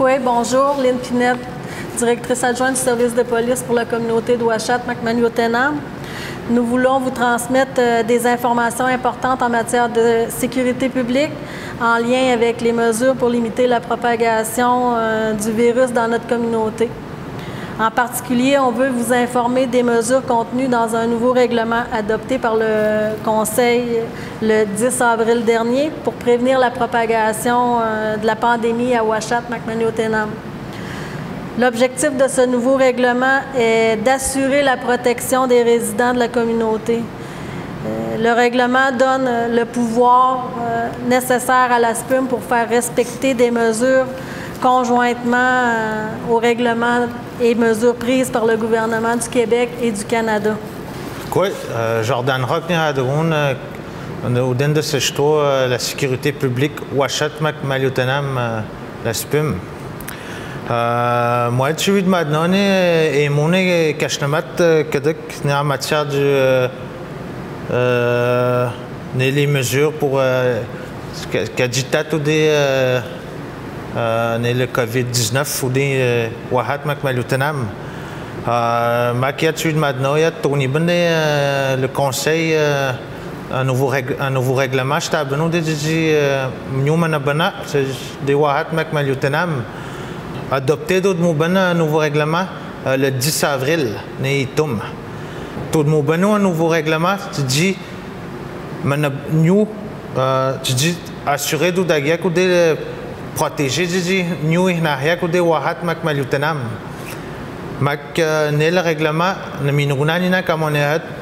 Oui, bonjour. Lynn Pinette, directrice adjointe du service de police pour la communauté de Ouachat-Macmahon-Tenam. Nous voulons vous transmettre des informations importantes en matière de sécurité publique en lien avec les mesures pour limiter la propagation du virus dans notre communauté. En particulier, on veut vous informer des mesures contenues dans un nouveau règlement adopté par le Conseil le 10 avril dernier pour prévenir la propagation de la pandémie à Ouachat-Macmahon-Tenam. L'objectif de ce nouveau règlement est d'assurer la protection des résidents de la communauté. Le règlement donne le pouvoir nécessaire à la SPUM pour faire respecter des mesures conjointement au règlement et mesures prises par le gouvernement du Québec et du Canada. Oui, Jordan Rockner Hadroun, au den de sechto la sécurité publique Ouachat-Macmahon-Tenam, la SPUM. Moi, je suis de maintenant et mon cachnamat que en matière de les mesures pour qu'agitat ou des le COVID-19 ou des Ouachat-Macmahon-Tenam. Ma quiétude maintenant, il y a tourné le conseil un nouveau règlement. Je t'ai abonné de Ouachat-Macmahon-Tenam. Adopté un nouveau règlement le 10 avril. Tout le monde un nouveau règlement. Tu dis, tu dis assurer de protéger nous et de Ouachat-Macmahon-Tenam. Le règlement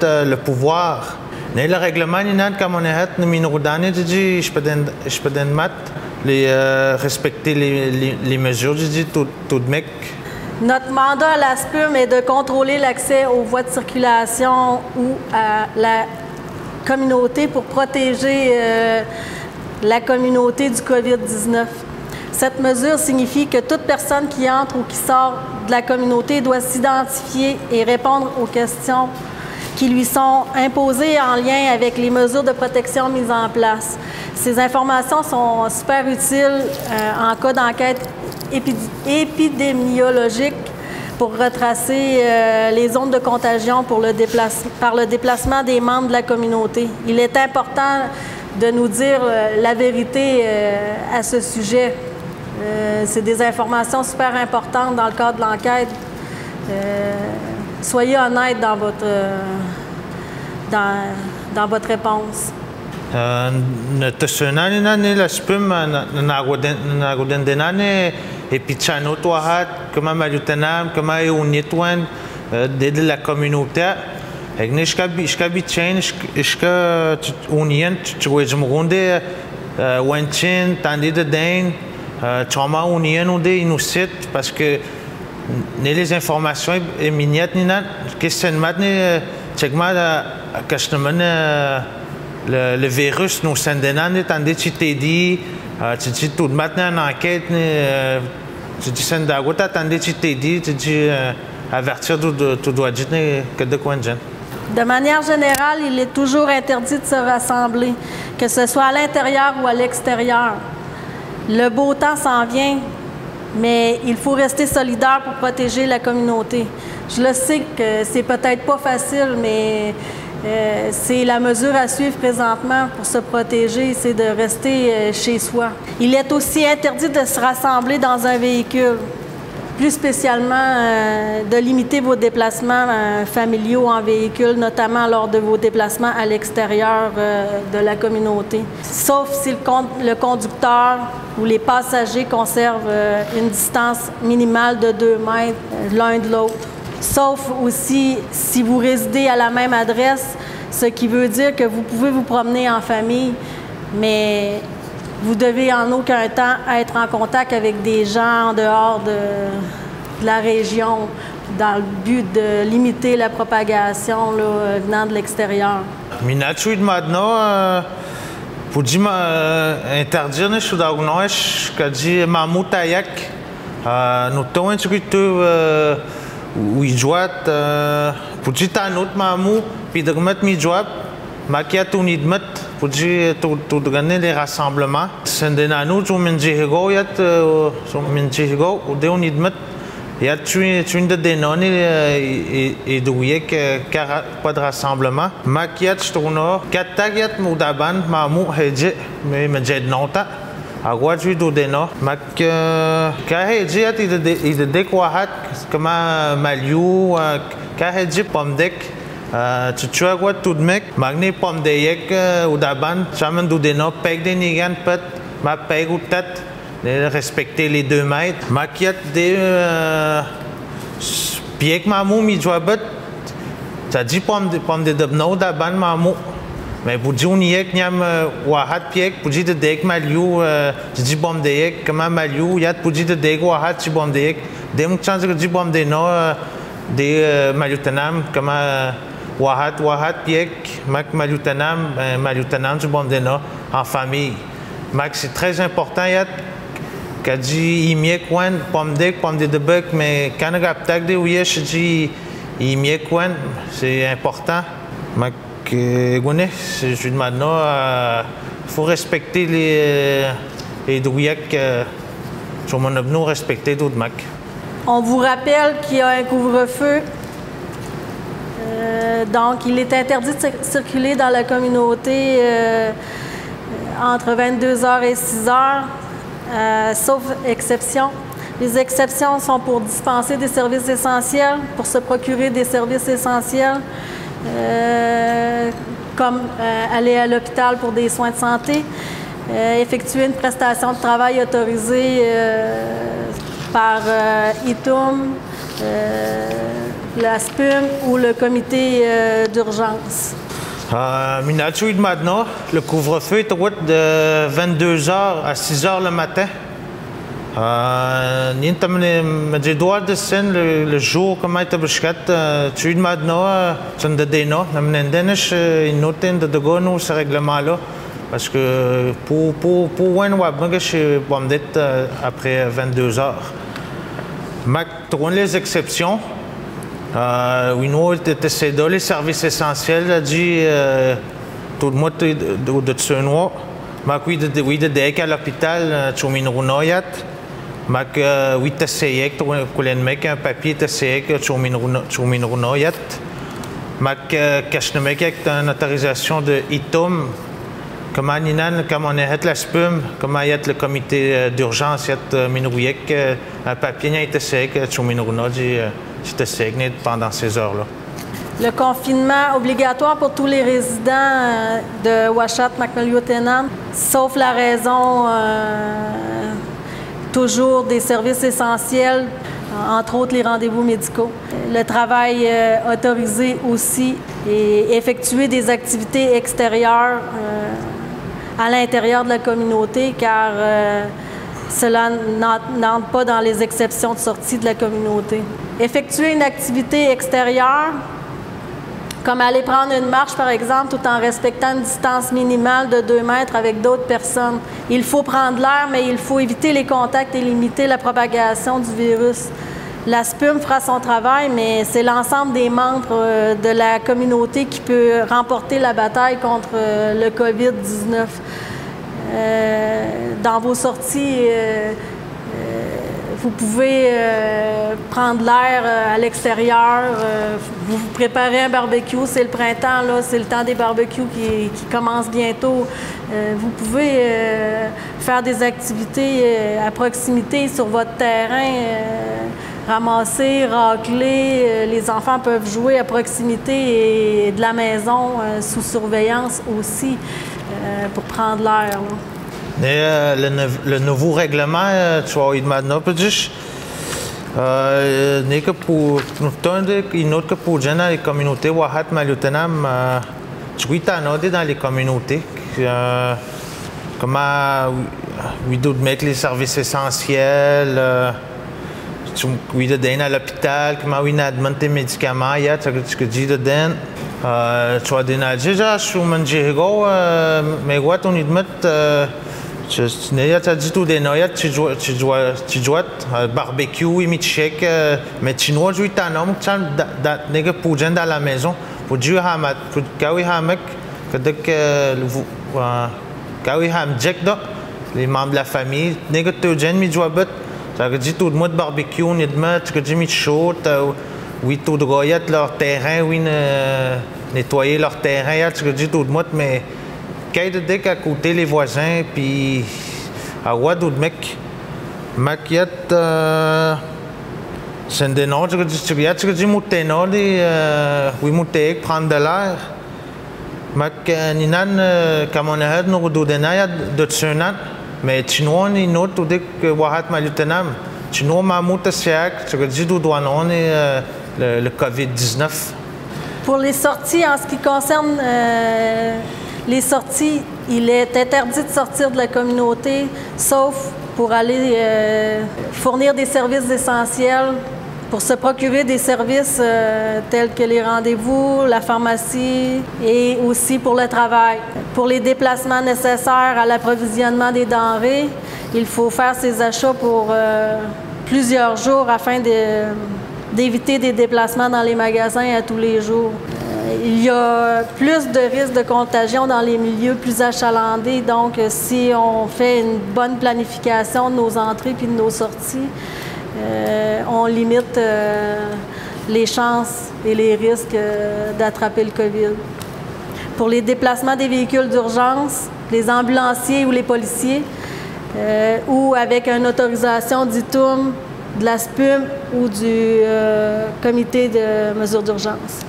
le pouvoir. Le règlement je peux respecter les mesures tout mec. Notre mandat à la SPUM est de contrôler l'accès aux voies de circulation ou à la communauté pour protéger la communauté du COVID-19. Cette mesure signifie que toute personne qui entre ou qui sort de la communauté doit s'identifier et répondre aux questions qui lui sont imposées en lien avec les mesures de protection mises en place. Ces informations sont super utiles en cas d'enquête épidémiologique pour retracer les zones de contagion par le déplacement des membres de la communauté. Il est important de nous dire la vérité à ce sujet. C'est des informations super importantes dans le cadre de l'enquête. Soyez honnête dans votre réponse. Notre sonane la SPUM nagodendenane et pichano toahat comme Macmahon-Tenam comme Eunitwan de la communauté. Agnieszka bitchen iska unien tuwezmronde wanchin tandi de dain chama unien ou de inusit parce que les informations immédiates nina questionnement checkma cachement le virus nous s'endenane tandi tu t'es dit tu tout maintenant en enquête tu dis sendagota tandi tu t'es dit tu dis avertir tout doit dire que de quoi De manière générale, il est toujours interdit de se rassembler, que ce soit à l'intérieur ou à l'extérieur. Le beau temps s'en vient, mais il faut rester solidaire pour protéger la communauté. Je le sais que c'est peut-être pas facile, mais c'est la mesure à suivre présentement pour se protéger, c'est de rester chez soi. Il est aussi interdit de se rassembler dans un véhicule. Plus spécialement, de limiter vos déplacements familiaux en véhicule, notamment lors de vos déplacements à l'extérieur de la communauté. Sauf si le conducteur ou les passagers conservent une distance minimale de 2 mètres l'un de l'autre. Sauf aussi si vous résidez à la même adresse, ce qui veut dire que vous pouvez vous promener en famille, mais vous devez en aucun temps être en contact avec des gens en dehors de la région dans le but de limiter la propagation là, venant de l'extérieur. Minatuid maintenant, pour dire interdire ne suis pas que dit Mamoutayak, nous t'ont instruit où il joue pour dire un autre mamou puis de remettre mi job Makia Tunidmet, pour dire tout gagner les rassemblements. C'est des nanous, tu m'indigo, yat, m'indigo, ou des unidmet. Yat, tu de dénonner et douiller que pas de rassemblement. Makia, tu tournes, katagiat moudaban, mamou, hedje, mais me j'ai nota. Agua tu do déno. Mak, kahedje, yat, il de décoirat, comme maliou, kahedje pomdek. Tu as quoi tout de mec, magné pomme de yek ou d'aban, jamais du déno, peg des nigan pet, ma peg ou tête, respecter les 2 mètres, maquillette des piek mamou mi joabet, t'as dit pomme de debno d'aban mamou, mais pour dire on yek niam wahat piek, pour dire de dek maliou, tu dis pomme de yek, comme maliou, yat pour dire de dek wahat tu pomme de yek, des mouches que dis pomme de no, des malutanam, comme Wahat piek, mak malutanam du Bondena en famille. Mak c'est très important yat qu'a dit imiek wan pomme de bec mais quand on a tag de ouyesh dit imiek wan c'est important. Mak gone je suis maintenant faut respecter les douillek sur mon abnou respecter d'autres mak. On vous rappelle qu'il y a un couvre-feu. Donc, il est interdit de circuler dans la communauté entre 22h et 6h, sauf exception. Les exceptions sont pour dispenser des services essentiels, pour se procurer des services essentiels, comme aller à l'hôpital pour des soins de santé, effectuer une prestation de travail autorisée par ITUM, la SPUM ou le comité d'urgence. Minatuid maintenant, le couvre-feu est de 22h à 6h le matin. J'ai droit de scène le jour comment est abuscat. Tu maintenant, tu ne déno, n'amenes une note de gono ce règlement là parce que pour un web je peux d'être après 22h. Mac tourne les exceptions. Oui, nous, c'est dans les services essentiels, a dit tout le monde de ce noir. Mac, oui, de à l'hôpital, tu m'en renoyat. Mac, oui, t'essayais, tu mec un papier, t'essayais que tu m'en renoyat. Mac, cache le mec avec une autorisation de ITUM. Comment on est la SPUM, comment il y a le comité d'urgence, il y a un papier, il y a t'essayais que tu m'en renoyat. J'étais segné pendant ces heures-là. Le confinement obligatoire pour tous les résidents de Ouachat, Makmelioutenam, sauf la raison toujours des services essentiels, entre autres les rendez-vous médicaux. Le travail autorisé aussi et effectuer des activités extérieures à l'intérieur de la communauté car cela n'entre pas dans les exceptions de sortie de la communauté. Effectuer une activité extérieure, comme aller prendre une marche par exemple, tout en respectant une distance minimale de 2 mètres avec d'autres personnes. Il faut prendre l'air, mais il faut éviter les contacts et limiter la propagation du virus. La SPUM fera son travail, mais c'est l'ensemble des membres de la communauté qui peut remporter la bataille contre le COVID-19. Dans vos sorties, vous pouvez prendre l'air à l'extérieur, vous préparez un barbecue, c'est le printemps, là, c'est le temps des barbecues qui commence bientôt. Vous pouvez faire des activités à proximité sur votre terrain, ramasser, racler, les enfants peuvent jouer à proximité et de la maison sous surveillance aussi. Pour prendre l'air. Le nouveau règlement, tu vois, il m'a dit n'est que pour une autre que pour dans les communautés, Wahat Malutanam, tu vois, dans les communautés, comment oui, d'autres mettre les services essentiels, oui, de donner à l'hôpital, comment oui, n'admettre des médicaments, il y a ce que dit dedans. Tu vois, déjà, je suis mangiego, mais quoi, on y met, tu as dit tout des noyades, tu joues, barbecue, milkshake, mais tu vois, tu as un homme qui est pour dans la maison, pour jouer hamak, pour kawi hamak, quand ils ont les membres de la famille, ils ont mis joibet, ça veut dire tout le monde barbecue, ils ont mis chaud, oui tout droit leur terrain, oui nettoyer leur terrain, ça veut dire tout le monde, mais quand ils ont à côté les voisins, puis à Ouad ou de mec, maquillette, c'est des noms, tu dis monter non, oui monter prendre de l'air. Mac ninan comme on a nous redonner de tsunan, mais tu n'as ni note ou dès que wahat malutenam, tu n'as ma moute siak, tu dis d'où doit non le COVID-19. Pour les sorties, en ce qui concerne les sorties, il est interdit de sortir de la communauté, sauf pour aller fournir des services essentiels, pour se procurer des services tels que les rendez-vous, la pharmacie et aussi pour le travail. Pour les déplacements nécessaires à l'approvisionnement des denrées, il faut faire ses achats pour plusieurs jours afin d'éviter des déplacements dans les magasins à tous les jours. Il y a plus de risques de contagion dans les milieux plus achalandés, donc si on fait une bonne planification de nos entrées puis de nos sorties, on limite les chances et les risques d'attraper le COVID. Pour les déplacements des véhicules d'urgence, les ambulanciers ou les policiers, ou avec une autorisation d'ITUM, de la SPUM ou du comité de mesures d'urgence.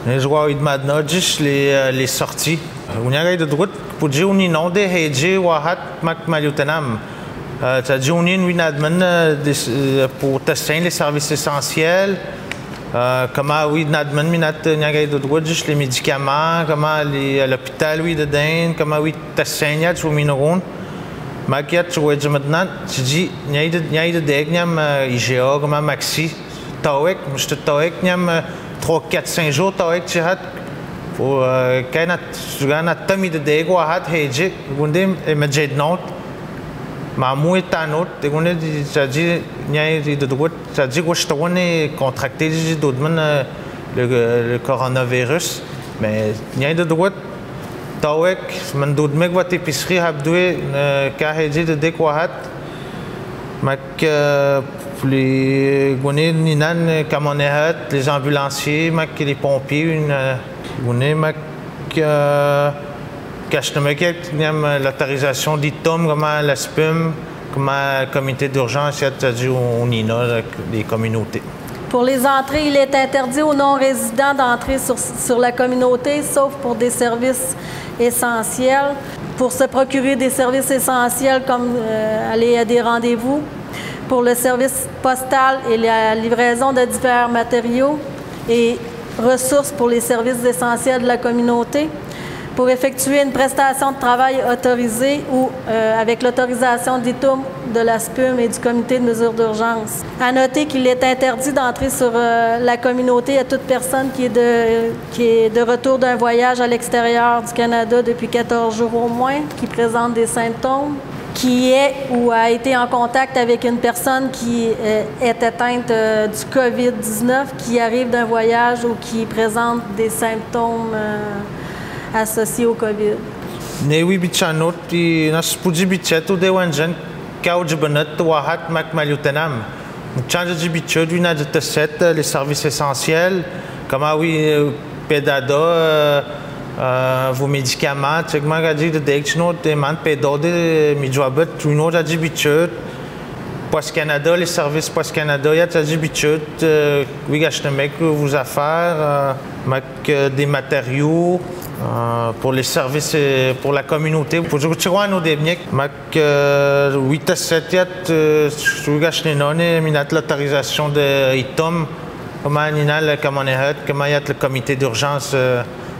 Je vois les sorties. On y a de droite pour dire on y non des hedge wahat mak malutenam. Ça dit on y une admin pour tester les services essentiels. Comment oui admin minat y a de droite juste les médicaments, comment l'hôpital oui de Dane, comment oui tester y a sur mineron. Maquillage tu vois maintenant tu dis y a de degniam IGA comment maxi tawek je te tawek niam 3, 4, 5 jours, tu as dit pour tu as mis de dégâts à hedge, tu as dit non, mais moi et ta note, tu as dit de droite, tu as dit que je t'ai contracté le coronavirus, mais il y a de droite, tu as dit que tu as épicerie habdoué, car hedge de dégâts les les ambulanciers, les pompiers, l'autorisation d'ITOM, comme la SPUM, comme le comité d'urgence, les communautés. Pour les entrées, il est interdit aux non-résidents d'entrer sur la communauté, sauf pour des services essentiels. Pour se procurer des services essentiels comme aller à des rendez-vous, pour le service postal et la livraison de divers matériaux et ressources pour les services essentiels de la communauté, pour effectuer une prestation de travail autorisée ou avec l'autorisation d'ITUM, de la SPUM et du comité de mesures d'urgence. À noter qu'il est interdit d'entrer sur la communauté à toute personne qui est de retour d'un voyage à l'extérieur du Canada depuis 14 jours au moins, qui présente des symptômes, qui est ou a été en contact avec une personne qui est atteinte du COVID-19, qui arrive d'un voyage ou qui présente des symptômes associés au COVID. Oui, bichanot, nas pudi bichetu de wanjan, kauj benat wahat mak malutenam. Change de bichot, oui, de tesset les services essentiels, comme oui, pédada. Vos médicaments, tu sais comment on dit de dextro, des man pédode, midjoabet, tu nous as dit bichot, Post Canada, les services Post Canada, il y a dit bichot, oui, gâche mec, vos affaires, des matériaux pour les services, pour la communauté, pour que tu vois nous des biens, oui, t'as 7 tu gâches les non, minat l'autorisation de ITOM, comment on est, comment il y a le comité d'urgence.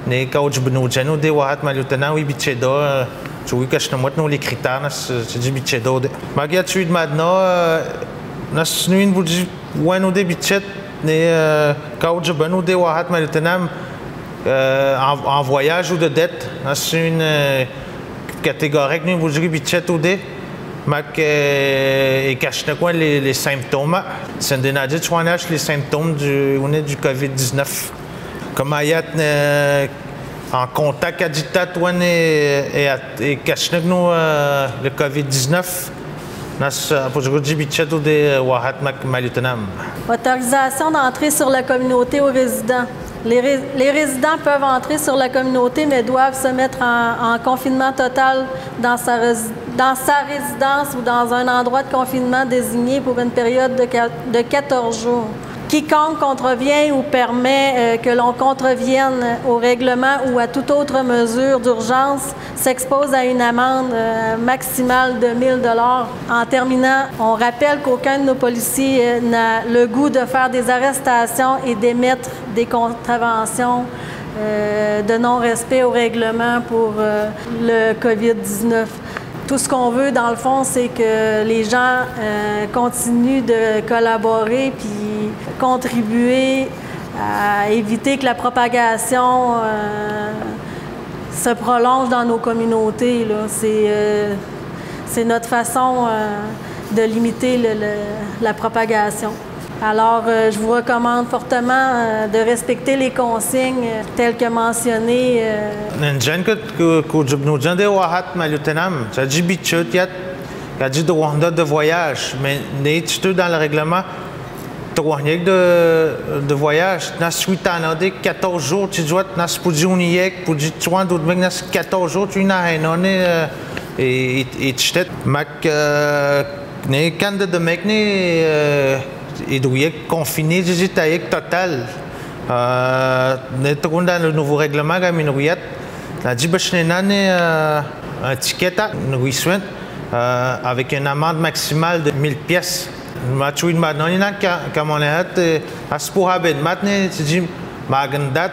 Ne coach benujenu de wahat malutana oui bichedo tu oui cache nous les critères c'est du bichedo magia tu de maintenant nas nuin budji wanu de bichet ne coach benu de wahat malutana en voyage ou de dette nas une catégorie nous budji bichet ou de mac et cache quoi les symptômes c'est des nadis tu les symptômes du COVID-19 comme ayat en contact avec et cacher le COVID-19. Autorisation d'entrer sur la communauté aux résidents. Les résidents peuvent entrer sur la communauté, mais doivent se mettre en confinement total dans sa résidence ou dans un endroit de confinement désigné pour une période de 14 jours. Quiconque contrevient ou permet que l'on contrevienne au règlement ou à toute autre mesure d'urgence s'expose à une amende maximale de 1 000 $. En terminant, on rappelle qu'aucun de nos policiers n'a le goût de faire des arrestations et d'émettre des contraventions de non-respect au règlement pour le COVID-19. Tout ce qu'on veut, dans le fond, c'est que les gens continuent de collaborer puis contribuer à éviter que la propagation se prolonge dans nos communautés. C'est notre façon de limiter la propagation. Alors, je vous recommande fortement de respecter les consignes telles que mentionnées. De voyage, mais dans le règlement de voyage, dans suite à 14 jours, tu dois pour dire 14 jours, tu n'as rien et tu et doit confiné total. Dans le nouveau règlement, la un ticket avec une amende maximale de 1000 pièces. Je maintenant comme on est à ce pour habiter maintenant tu dis magandat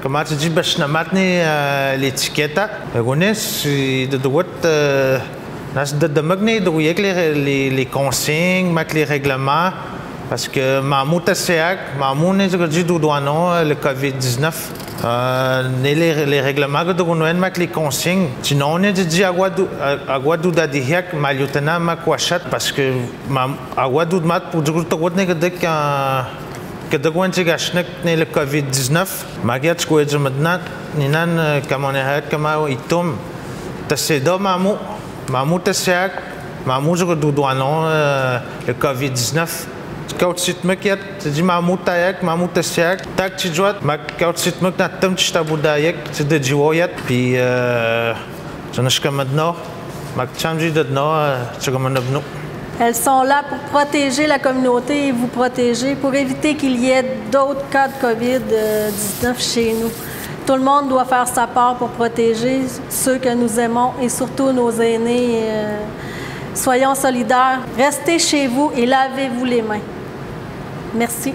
comment tu dis l'étiquette de droite de les consignes les règlements parce que Mahmoud Tasséak, Mahmoud est du douanon le COVID-19. Les règlements que nous avons les consignes, sinon on est dit à quoi d'adiak malutana makwachat parce que à quoi d'mat pour du coup que de quoi le COVID-19, magat quoi je maintenant ninan comme on est comme itum Tassédo Mahmoud Tasséak, Mahmoud du douanon le COVID-19. Quand tu te mets, tu dis Mahmoud Tayak, Mahmoud Tassiak, tak tu joues, quand tu te mets, tu t'as boudayak, tu te dis puis je ne sais pas maintenant, elles sont là pour protéger la communauté et vous protéger, pour éviter qu'il y ait d'autres cas de COVID-19 chez nous. Tout le monde doit faire sa part pour protéger ceux que nous aimons et surtout nos aînés. Soyons solidaires, restez chez vous et lavez-vous les mains. Merci.